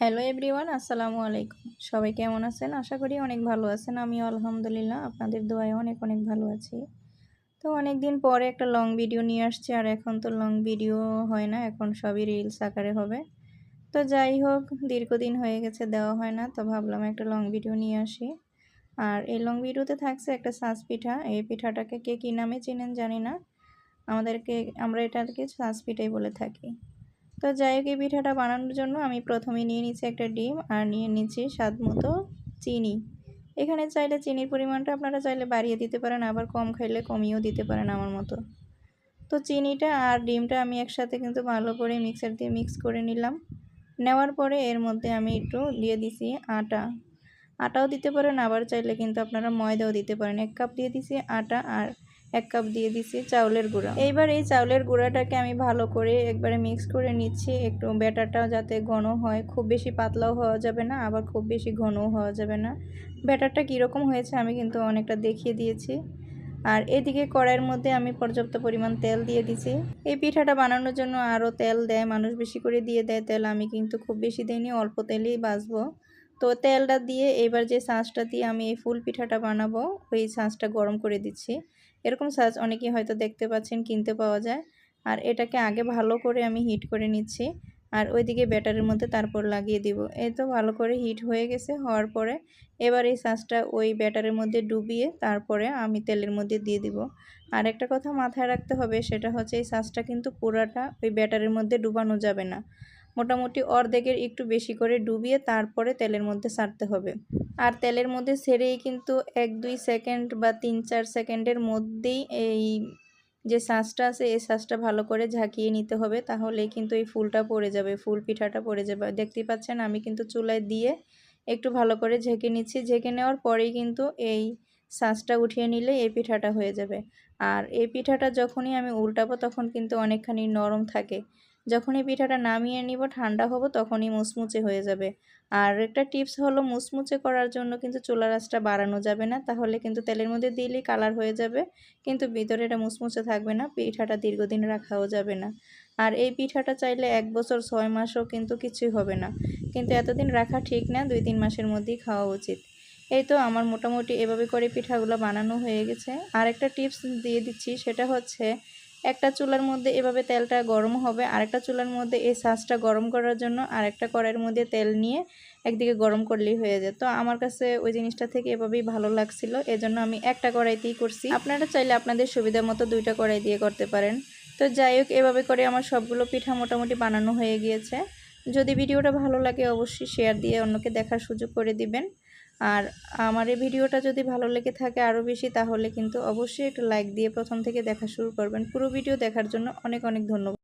Hello everyone, আসসালামু আলাইকুম। সবাই কেমন আছেন? আশা করি অনেক ভালো আছেন। আমিও আলহামদুলিল্লাহ আপনাদের দোয়ায় অনেক অনেক ভালো আছি। তো অনেক দিন পরে একটা লং ভিডিও নিয়ে আসছি, আর এখন তো লং ভিডিও হয় না, এখন সবই রিলস আকারে হবে। তো যাই হোক, দীর্ঘদিন হয়ে গেছে দেওয়া হয় না, তো ভাবলাম একটা লং ভিডিও নিয়ে আসি। আর এই লং ভিডিওতে থাকছে একটা ছাঁচ পিঠা। এই পিঠাটাকে কে কী নামে চেনেন জানি না, আমরা এটাকে ছাঁচ পিঠাই বলে থাকি। তো যাই হোক, এই পিঠাটা বানানোর জন্য আমি প্রথমে নিয়ে নিচ্ছি একটা ডিম, আর নিয়ে নিচ্ছি স্বাদ মতো চিনি। এখানে চাইলে চিনির পরিমাণটা আপনারা চাইলে বাড়িয়ে দিতে পারেন, আবার কম খাইলে কমিয়েও দিতে পারেন আমার মতো। তো চিনিটা আর ডিমটা আমি একসাথে কিন্তু ভালো করে মিক্সার দিয়ে মিক্স করে নিলাম। নেওয়ার পরে এর মধ্যে আমি একটু দিয়ে দিছি আটা। আটাও দিতে পারেন, আবার চাইলে কিন্তু আপনারা ময়দাও দিতে পারেন। 1 কাপ দিয়ে দিছি আটা, আর 1 কাপ দিয়ে দিছি চাউলের গুঁড়া। এইবার এই চাউলের গুঁড়াটাকে আমি ভালো করে একবারে মিক্স করে নিচ্ছি। একটু ব্যাটারটা যাতে ঘন হয়, খুব বেশি পাতলাও হওয়া যাবে না, আবার খুব বেশি ঘনও হওয়া যাবে না। ব্যাটারটা কীরকম হয়েছে আমি কিন্তু অনেকটা দেখিয়ে দিয়েছি। আর এদিকে কড়াইয়ের মধ্যে আমি পর্যাপ্ত পরিমাণ তেল দিয়ে দিছি। এই পিঠাটা বানানোর জন্য আরও তেল দেয় মানুষ, বেশি করে দিয়ে দেয় তেল। আমি কিন্তু খুব বেশি দিইনি, অল্প তেলেই ভাজবো। তো তেলটা দিয়ে এবার যে ছাঁচটা দিয়ে আমি এই ফুল পিঠাটা বানাবো, ওই ছাঁচটা গরম করে দিচ্ছি। এরকম ছাঁচ অনেকেই হয়তো দেখতে পাচ্ছেন, কিনতে পাওয়া যায়। আর এটাকে আগে ভালো করে আমি হিট করে নিচ্ছি, আর ওইদিকে ব্যাটারের মধ্যে তারপর লাগিয়ে দিব। এই তো ভালো করে হিট হয়ে গেছে। হওয়ার পরে এবার এই ছাঁচটা ওই ব্যাটারের মধ্যে ডুবিয়ে তারপরে আমি তেলের মধ্যে দিয়ে দিব। আর একটা কথা মাথায় রাখতে হবে, সেটা হচ্ছে এই ছাঁচটা কিন্তু পুরাটা ওই ব্যাটারের মধ্যে ডুবানো যাবে না। মোটামুটি অর্ধেকের একটু বেশি করে ডুবিয়ে তারপরে তেলের মধ্যে ছাড়তে হবে। আর তেলের মধ্যে ছেড়েই কিন্তু 1-2 সেকেন্ড বা 3-4 সেকেন্ডের মধ্যেই এই যে ছাঁচটা আছে, এই ছাঁচটা ভালো করে ঝাঁকিয়ে নিতে হবে, তাহলেই কিন্তু এই ফুলটা পড়ে যাবে, ফুল পিঠাটা পড়ে যাবে। দেখতেই পাচ্ছেন আমি কিন্তু চুলায় দিয়ে একটু ভালো করে ঝেঁকে নিচ্ছি। ঝেঁকে নেওয়ার পরেই কিন্তু এই ছাঁচটা উঠিয়ে নিলে এই পিঠাটা হয়ে যাবে। আর এই পিঠাটা যখনই আমি উল্টাবো তখন কিন্তু অনেকখানি নরম থাকে। যখনই পিঠাটা নামিয়ে নিব, ঠান্ডা হবো, তখনই মুচমুচে হয়ে যাবে। আর একটা টিপস হলো, মুচমুচে করার জন্য কিন্তু চুলার আঁচটা বাড়ানো যাবে না, তাহলে কিন্তু তেলের মধ্যে দিলেই কালার হয়ে যাবে, কিন্তু ভিতরে এটা মুচমুচে থাকবে না, পিঠাটা দীর্ঘদিন রাখাও যাবে না। আর এই পিঠাটা চাইলে 1 বছর 6 মাসও কিন্তু কিছুই হবে না, কিন্তু এতদিন রাখা ঠিক না, 2-3 মাসের মধ্যেই খাওয়া উচিত। এই তো আমার মোটামুটি এভাবে করে পিঠাগুলো বানানো হয়ে গেছে। আর একটা টিপস দিয়ে দিচ্ছি, সেটা হচ্ছে একটা চুলার মধ্যে এভাবে তেলটা গরম হবে, আরেকটা চুলার মধ্যে এই ছাঁচটা গরম করার জন্য আরেকটা কড়াইয়ের মধ্যে তেল নিয়ে একদিকে গরম করলেই হয়ে যায়। তো আমার কাছে ওই জিনিসটা থেকে এভাবেই ভালো লাগছিল, এজন্য আমি একটা কড়াইতেই করছি। আপনারা চাইলে আপনাদের সুবিধা মতো 2টা কড়াই দিয়ে করতে পারেন। তো যাই হোক, এভাবে করে আমার সবগুলো পিঠা মোটামুটি বানানো হয়ে গিয়েছে। যদি ভিডিওটা ভালো লাগে অবশ্যই শেয়ার দিয়ে অন্যকে দেখার সুযোগ করে দিবেন। আর আমার এই ভিডিওটা যদি ভালো লেগে থাকে আরও বেশি, তাহলে কিন্তু অবশ্যই একটা লাইক দিয়ে প্রথম থেকে দেখা শুরু করবেন। পুরো ভিডিও দেখার জন্য অনেক অনেক ধন্যবাদ।